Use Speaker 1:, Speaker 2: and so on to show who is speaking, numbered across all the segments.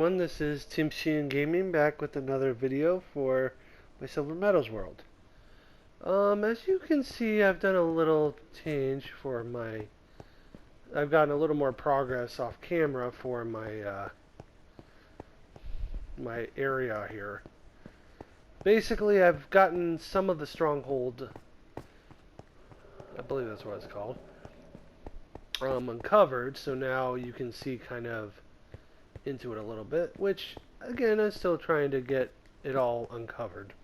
Speaker 1: This is Tim Sheehan Gaming back with another video for my Silver Meadows world. As you can see, I've done a little change for my. I've gotten a little more progress off camera for my area here. Basically, I've gotten some of the stronghold. I believe that's what it's called. Uncovered, so now you can see kind of into it a little bit, which again I'm still trying to get it all uncovered.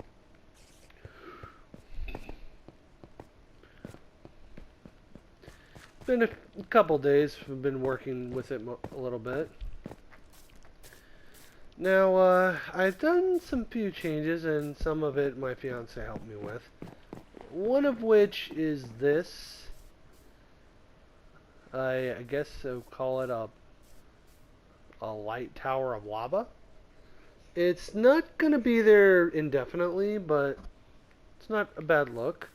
Speaker 1: Been a couple days, I've been working with it a little bit. Now I've done some few changes, and some of it my fiance helped me with. One of which is this. I guess I'll call it a light tower of lava. It's not going to be there indefinitely, but it's not a bad look.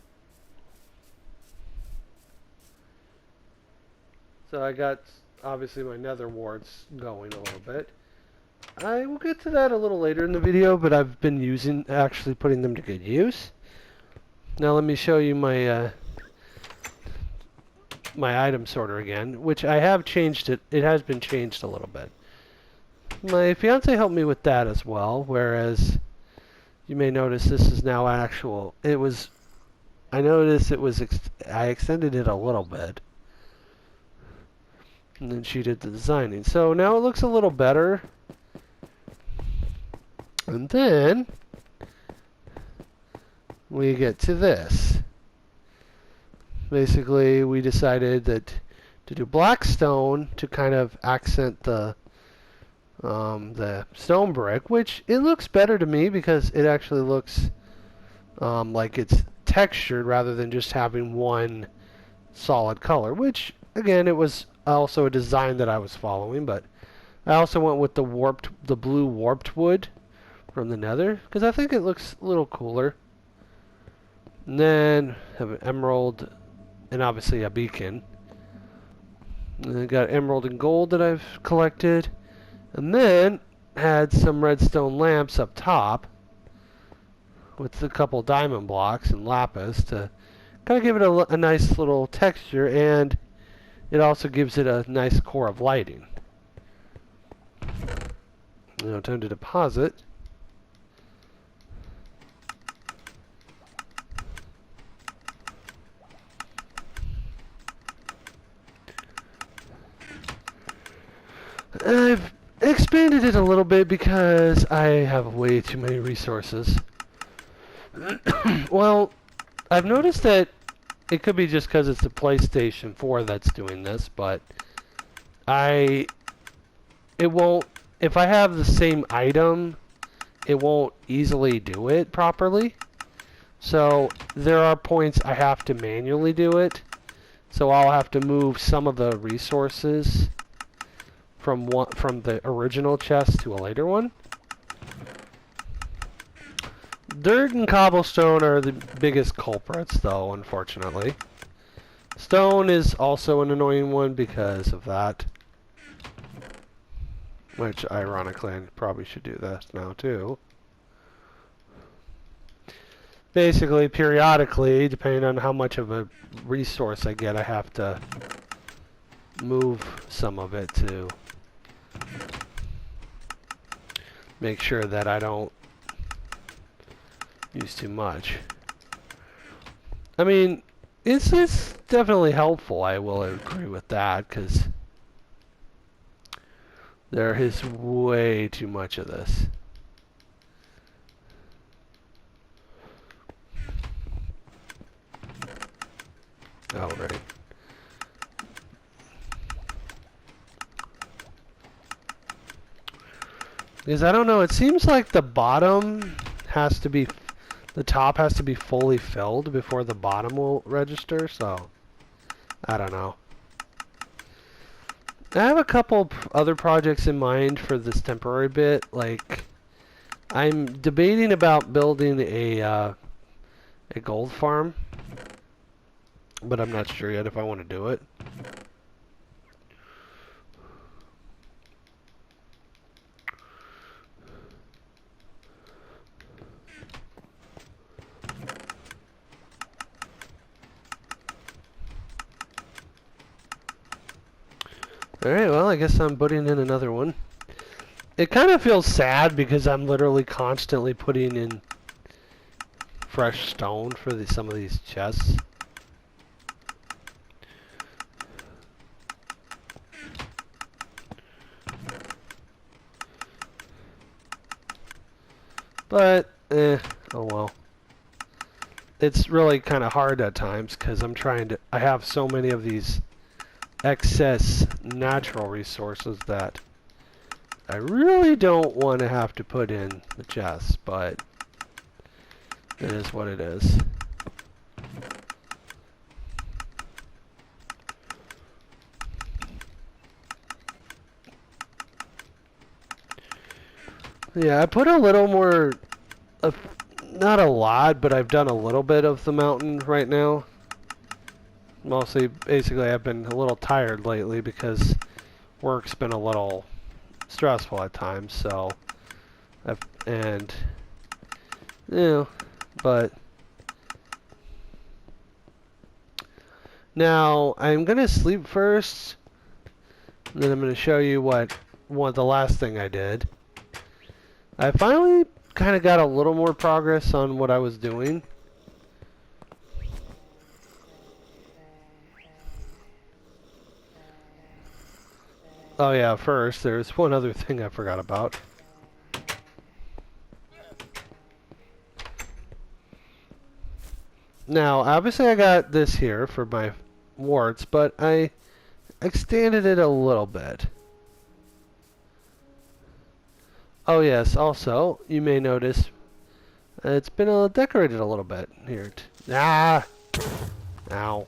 Speaker 1: So I got, obviously, my nether warts going a little bit. I will get to that a little later in the video, but I've been actually putting them to good use. Now let me show you my my item sorter again, which I have changed it. It has been changed a little bit. My fiance helped me with that as well, whereas you may notice this is now actual. I noticed I extended it a little bit. And then she did the designing. So now it looks a little better. And then we get to this. Basically, we decided that to do black stone to kind of accent the stone brick, which it looks better to me because it actually looks like it's textured rather than just having one solid color, which again, it was also a design that I was following, but I also went with the blue warped wood from the nether because I think it looks a little cooler. And then have an emerald and obviously a beacon. And I got emerald and gold that I've collected, and then had some redstone lamps up top with a couple diamond blocks and lapis to kind of give it a nice little texture, and it also gives it a nice core of lighting. Now time to deposit. I've expanded it a little bit because I have way too many resources. Well, I've noticed that it could be just because it's the PlayStation 4 that's doing this, but it won't, if I have the same item, it won't easily do it properly. So there are points I have to manually do it. So I'll have to move some of the resources from the original chest to a later one. Dirt and cobblestone are the biggest culprits, though, unfortunately. Stone is also an annoying one because of that. Which, ironically, I probably should do this now, too. Basically, periodically, depending on how much of a resource I get, I have to move some of it to make sure that I don't use too much. I mean, it's definitely helpful, I will agree with that, because there is way too much of this. Oh, right. Because I don't know, it seems like the bottom has to be, the top has to be fully filled before the bottom will register, so I don't know. I have a couple other projects in mind for this temporary bit. Like, I'm debating about building a gold farm, but I'm not sure yet if I want to do it. Alright, well, I guess I'm putting in another one. It kind of feels sad because I'm literally constantly putting in fresh stone for some of these chests. But, oh well. It's really kind of hard at times because I have so many of these excess natural resources that I really don't want to have to put in the chests, but it is what it is. Yeah, I put a little more, not a lot, but I've done a little bit of the mountain right now. Mostly, basically, I've been a little tired lately because work's been a little stressful at times, so but now I'm gonna sleep first, and then I'm gonna show you what the last thing I did. I finally kind of got a little more progress on what I was doing. Oh yeah, first, there's one other thing I forgot about. Now, obviously I got this here for my warts, but I extended it a little bit. Oh yes, also, you may notice it's been decorated a little bit here. Ah! Ow.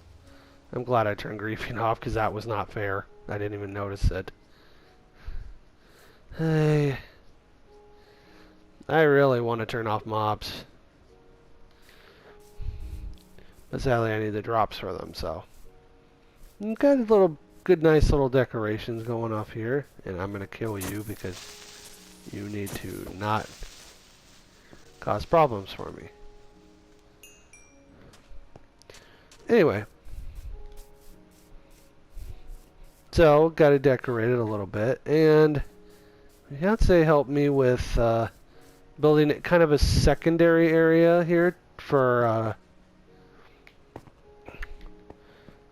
Speaker 1: I'm glad I turned griefing off because that was not fair. I didn't even notice it. Hey. I really want to turn off mobs. But sadly I need the drops for them, so. Got a little nice little decorations going off here. And I'm going to kill you because you need to not cause problems for me. Anyway. So, got to decorate it a little bit. And Beyonce helped me with building kind of a secondary area here for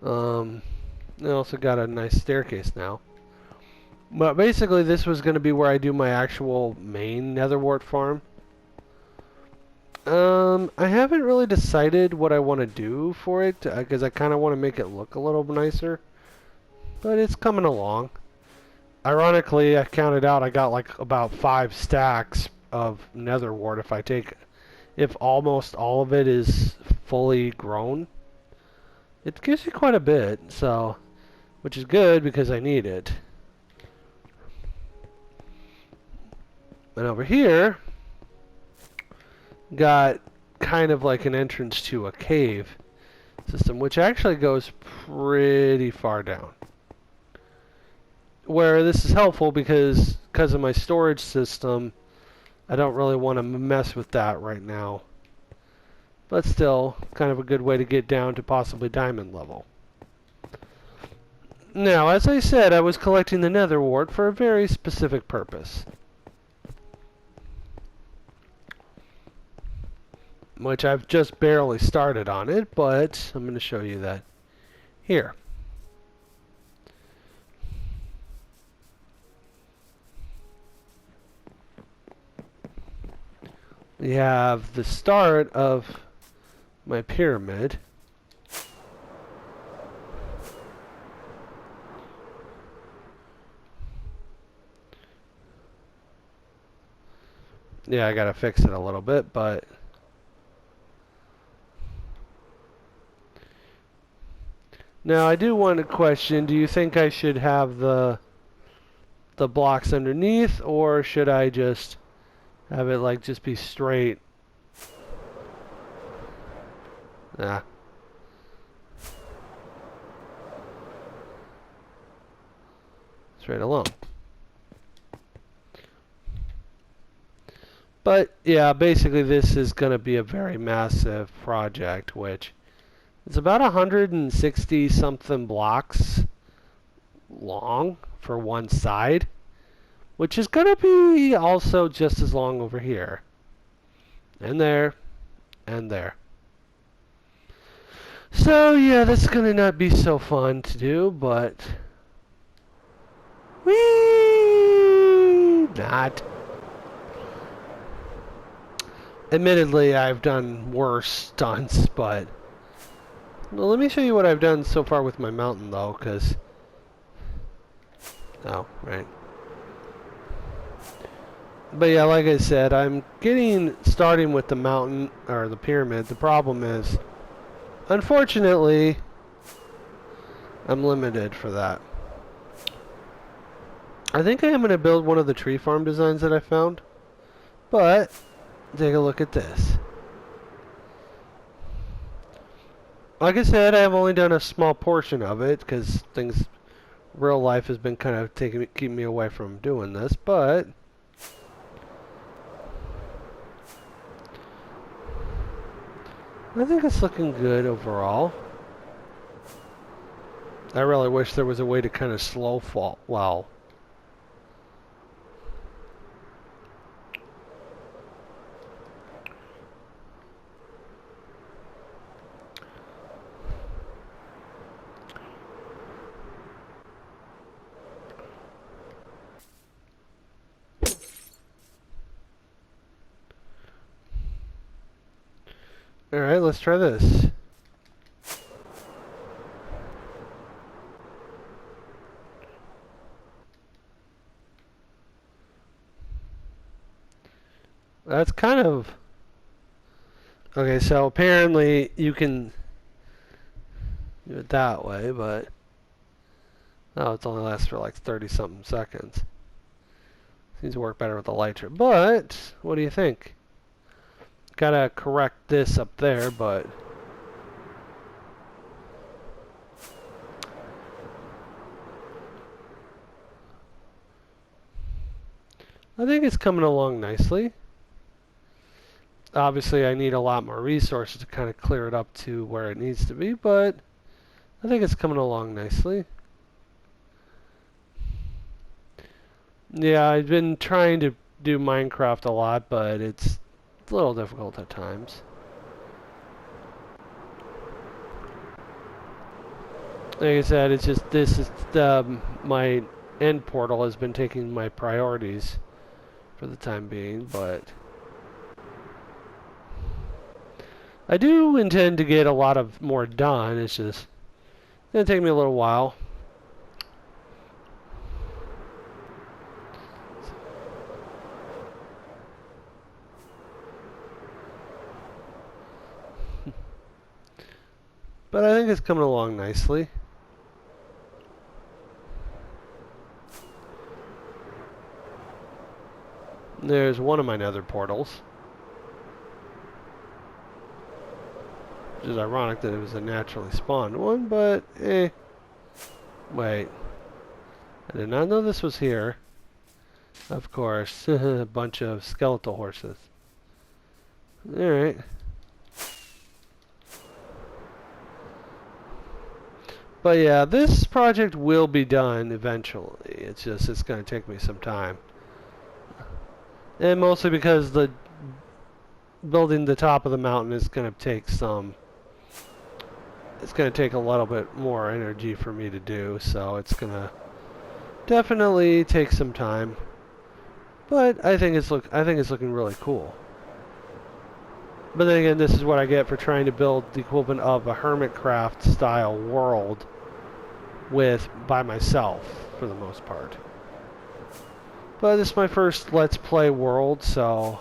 Speaker 1: I also got a nice staircase now. But basically this was going to be where I do my actual main netherwart farm. I haven't really decided what I want to do for it because I kind of want to make it look a little nicer. But it's coming along. Ironically, I counted out I got like about 5 stacks of netherwart if almost all of it is fully grown. It gives you quite a bit, so which is good because I need it. And over here, got kind of like an entrance to a cave system, which actually goes pretty far down. Where this is helpful because of my storage system, I don't really want to mess with that right now. But still, kind of a good way to get down to possibly diamond level. Now, as I said, I was collecting the netherwart for a very specific purpose. Which I've just barely started on it, but I'm going to show you that here. We have the start of my pyramid. Yeah, I gotta fix it a little bit, but now I do want to question, do you think I should have the blocks underneath, or should I just have it like just be straight? Nah. Straight along. But yeah, basically this is going to be a very massive project, which is about 160 something blocks long for one side, which is going to be also just as long over here. And there, and there. So yeah, that's going to not be so fun to do, but not. Admittedly, I've done worse stunts, but well, let me show you what I've done so far with my mountain, though, because oh, right. But yeah, like I said, I'm starting with the mountain or the pyramid. The problem is, unfortunately, I'm limited for that. I think I am going to build one of the tree farm designs that I found, but take a look at this. Like I said, I have only done a small portion of it because real life has been kind of keeping me away from doing this, but I think it's looking good overall. I really wish there was a way to kind of slow fall. Well, alright, let's try this. That's kind of... Okay, so apparently you can do it that way, but... Oh, it's only lasts for like 30-something seconds. Seems to work better with the light trip. But, what do you think? Gotta correct this up there, but... I think it's coming along nicely. Obviously, I need a lot more resources to kind of clear it up to where it needs to be, but I think it's coming along nicely. Yeah, I've been trying to do Minecraft a lot, but it's a little difficult at times. Like I said, it's just this is my end portal has been taking my priorities for the time being, but I do intend to get a lot of more done. It's just gonna take me a little while. But I think it's coming along nicely. There's one of my nether portals. Which is ironic that it was a naturally spawned one, but Wait. I did not know this was here. Of course. A bunch of skeletal horses. Alright. But yeah, this project will be done eventually. It's going to take me some time. And mostly because building the top of the mountain is going to take it's going to take a little bit more energy for me to do, so it's going to definitely take some time. But I think it's looking really cool. But then again, this is what I get for trying to build the equivalent of a Hermitcraft style world by myself for the most part. But this is my first Let's Play world, so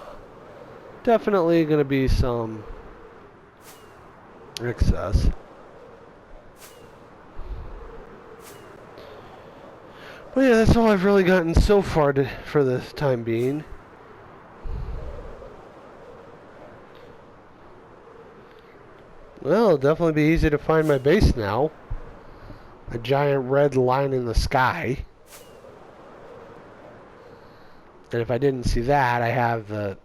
Speaker 1: definitely going to be some excess. But yeah, that's all I've really gotten so far for the time being. Well, it'll definitely be easy to find my base now. A giant red line in the sky. And if I didn't see that, I have the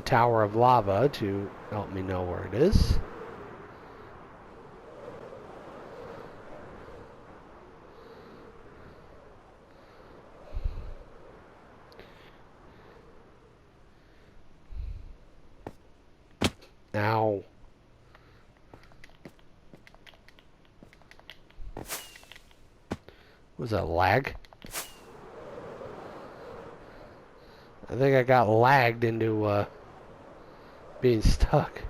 Speaker 1: Tower of Lava to help me know where it is. Ow. Was that lag? I think I got lagged into being stuck.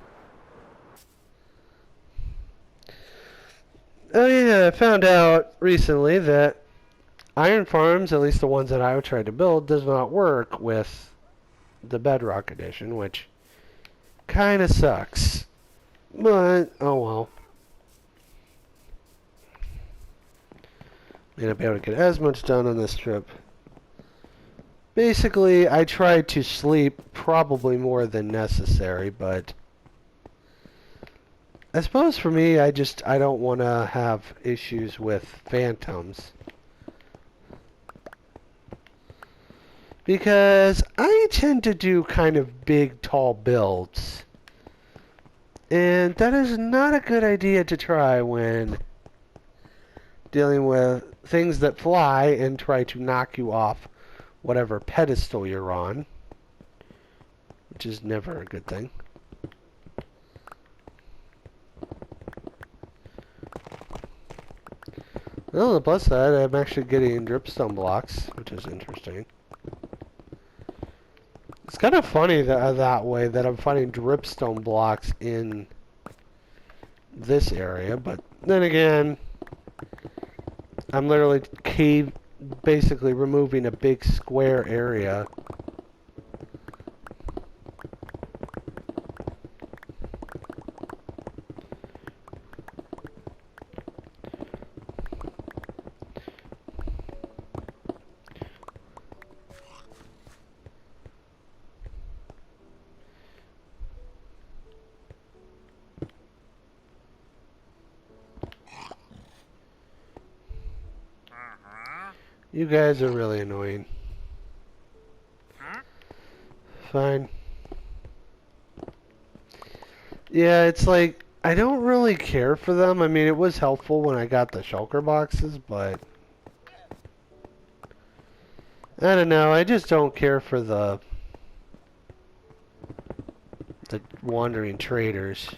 Speaker 1: Oh yeah, I found out recently that iron farms, at least the ones that I would try to build, does not work with the Bedrock edition, which kind of sucks. But, oh well. May not be able to get as much done on this trip. Basically, I tried to sleep probably more than necessary, but I suppose for me, I don't want to have issues with phantoms. Because I tend to do kind of big, tall builds. And that is not a good idea to try when dealing with things that fly and try to knock you off whatever pedestal you're on. Which is never a good thing. Well, on the plus side, I'm actually getting dripstone blocks, which is interesting. It's kind of funny that way that I'm finding dripstone blocks in this area, but then again, I'm literally basically removing a big square area. You guys are really annoying. Fine. Yeah, it's like, I don't really care for them. I mean, it was helpful when I got the shulker boxes, but I don't know. I just don't care for the wandering traders.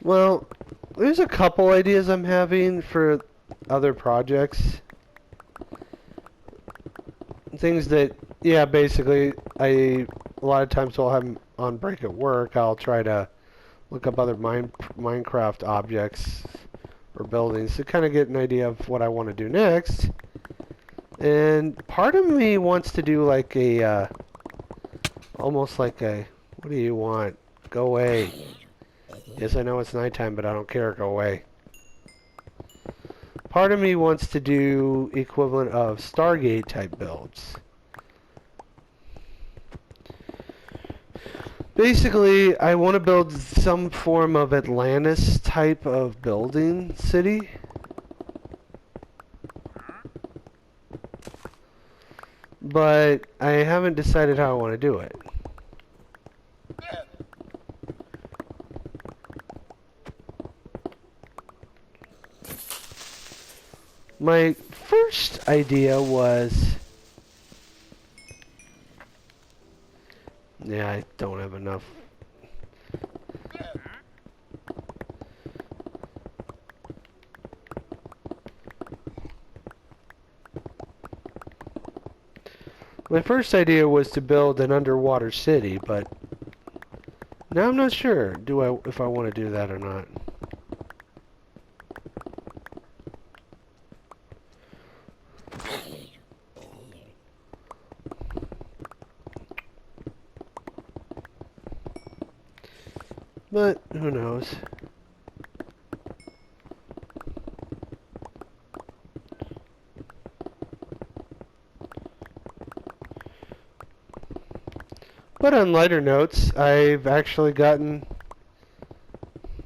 Speaker 1: Well, there's a couple ideas I'm having for other projects. Things that, yeah, basically, a lot of times while I'm on break at work, I'll try to look up other Minecraft objects or buildings to kind of get an idea of what I want to do next. And part of me wants to do like a, almost like a, what do you want? Go away. Yes, I know it's nighttime, but I don't care. Go away. Part of me wants to do equivalent of Stargate type builds. Basically, I want to build some form of Atlantis type of building city. But I haven't decided how I want to do it. My first idea was... Yeah, I don't have enough. My first idea was to build an underwater city, but now I'm not sure if I want to do that or not. But who knows? But on lighter notes, I've actually gotten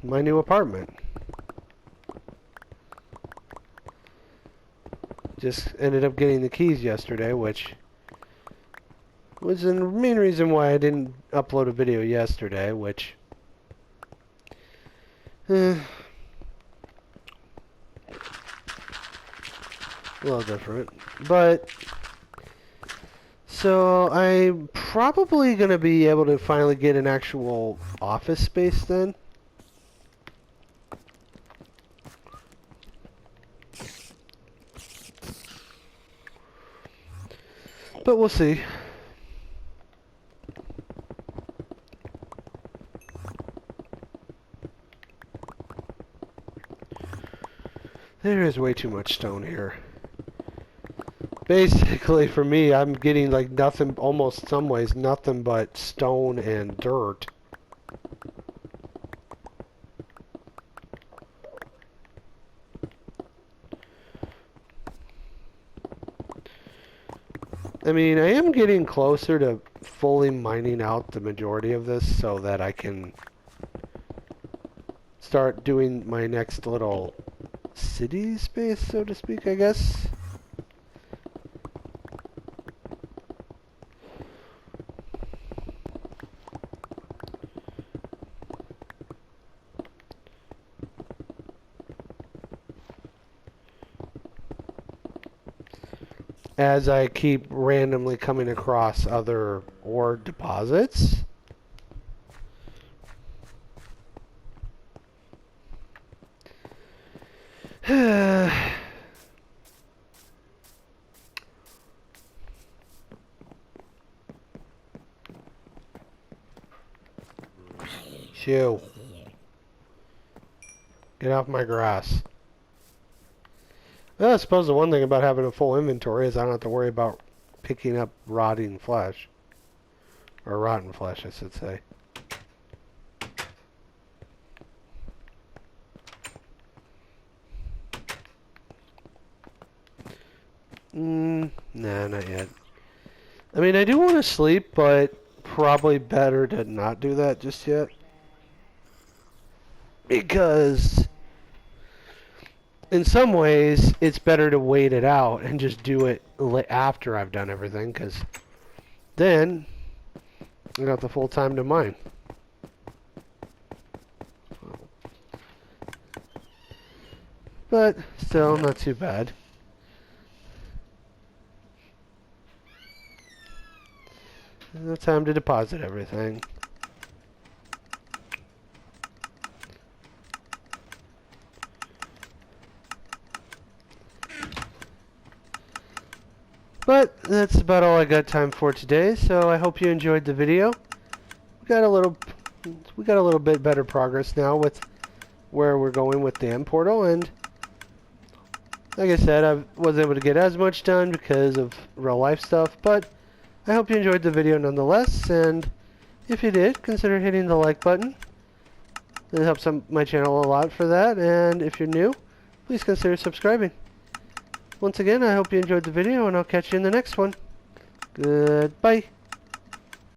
Speaker 1: my new apartment. Just ended up getting the keys yesterday, which was the main reason why I didn't upload a video yesterday, which... a little different. But, so I'm probably going to be able to finally get an actual office space then. But we'll see. There is way too much stone here. Basically, for me, I'm getting like nothing, almost some ways, nothing but stone and dirt. I mean, I am getting closer to fully mining out the majority of this so that I can start doing my next little city space, so to speak, I guess. As I keep randomly coming across other ore deposits. Shoo. Get off my grass. Well, I suppose the one thing about having a full inventory is I don't have to worry about picking up rotting flesh. Or rotten flesh, I should say. Nah, not yet. I mean, I do want to sleep, but probably better to not do that just yet. Because in some ways, it's better to wait it out and just do it after I've done everything, because then I got the full time to mine. But still, not too bad. No time to deposit everything. But that's about all I got time for today, so I hope you enjoyed the video. We got a little bit better progress now with where we're going with the end portal, and like I said, I wasn't able to get as much done because of real life stuff, but I hope you enjoyed the video nonetheless, and if you did, consider hitting the like button. It helps my channel a lot for that, and if you're new, please consider subscribing. Once again, I hope you enjoyed the video, and I'll catch you in the next one. Goodbye.